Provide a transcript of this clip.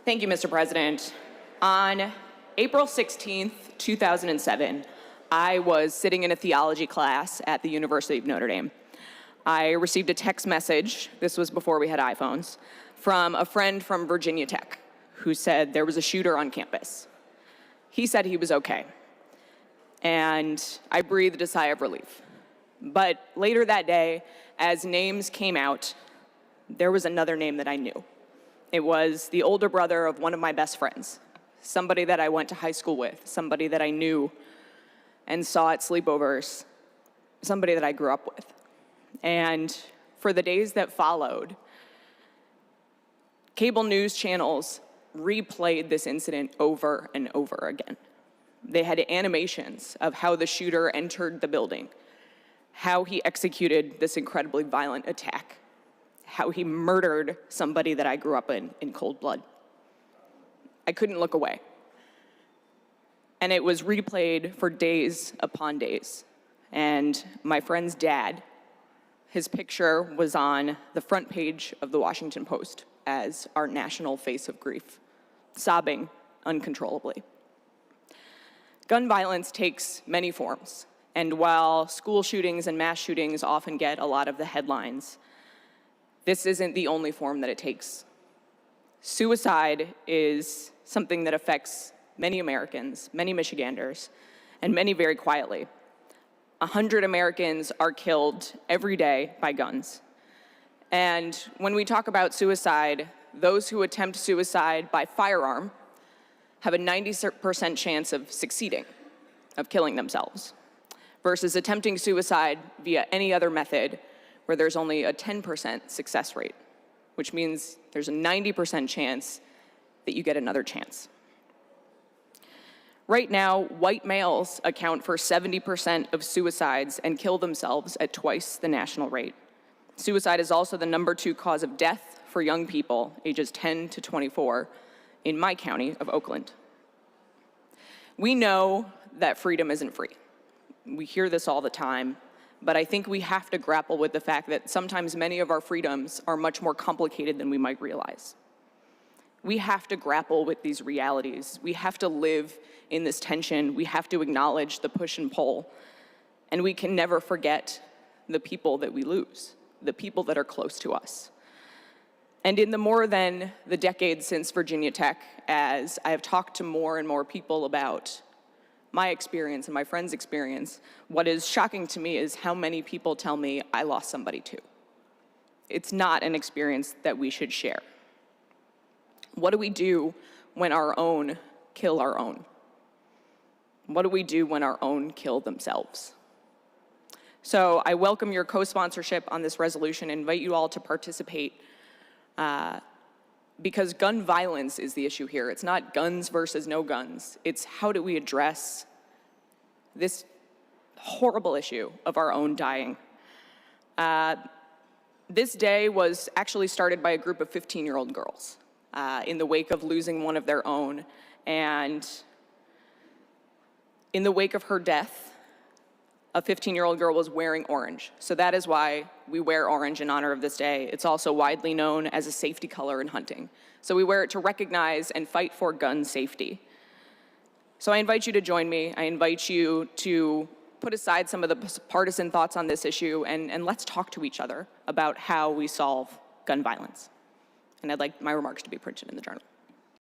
Thank you, Mr. President. On April 16th, 2007, I was sitting in a theology class at the University of Notre Dame. I received a text message, this was before we had iPhones, from a friend from Virginia Tech who said there was a shooter on campus. He said he was okay, and I breathed a sigh of relief. But later that day, as names came out, there was another name that I knew. It was the older brother of one of my best friends, somebody that I went to high school with, somebody that I knew and saw at sleepovers, somebody that I grew up with. And for the days that followed, cable news channels replayed this incident over and over again. They had animations of how the shooter entered the building, how he executed this incredibly violent attack, how he murdered somebody that I grew up in cold blood. I couldn't look away. And it was replayed for days upon days. And my friend's dad, his picture was on the front page of the Washington Post as our national face of grief, sobbing uncontrollably. Gun violence takes many forms. And while school shootings and mass shootings often get a lot of the headlines, this isn't the only form that it takes. Suicide is something that affects many Americans, many Michiganders, and many very quietly. 100 Americans are killed every day by guns. And when we talk about suicide, those who attempt suicide by firearm have a 90% chance of succeeding, of killing themselves, versus attempting suicide via any other method where there's only a 10% success rate, which means there's a 90% chance that you get another chance. Right now, white males account for 70% of suicides and kill themselves at twice the national rate. Suicide is also the #2 cause of death for young people ages 10 to 24 in my county of Oakland. We know that freedom isn't free. We hear this all the time, but I think we have to grapple with the fact that sometimes many of our freedoms are much more complicated than we might realize. We have to grapple with these realities. We have to live in this tension. We have to acknowledge the push and pull. And we can never forget the people that we lose, the people that are close to us. And in the more than the decades since Virginia Tech, as I have talked to more and more people about my experience and my friend's experience, what is shocking to me is how many people tell me I lost somebody too. It's not an experience that we should share. What do we do when our own kill our own? What do we do when our own kill themselves? So I welcome your co-sponsorship on this resolution and invite you all to participate because gun violence is the issue here. It's not guns versus no guns. It's how do we address this horrible issue of our own dying. This day was actually started by a group of 15-year-old girls in the wake of losing one of their own. And in the wake of her death, a 15-year-old girl was wearing orange. So that is why we wear orange in honor of this day. It's also widely known as a safety color in hunting. So we wear it to recognize and fight for gun safety. So I invite you to join me. I invite you to put aside some of the partisan thoughts on this issue and let's talk to each other about how we solve gun violence. And I'd like my remarks to be printed in the journal.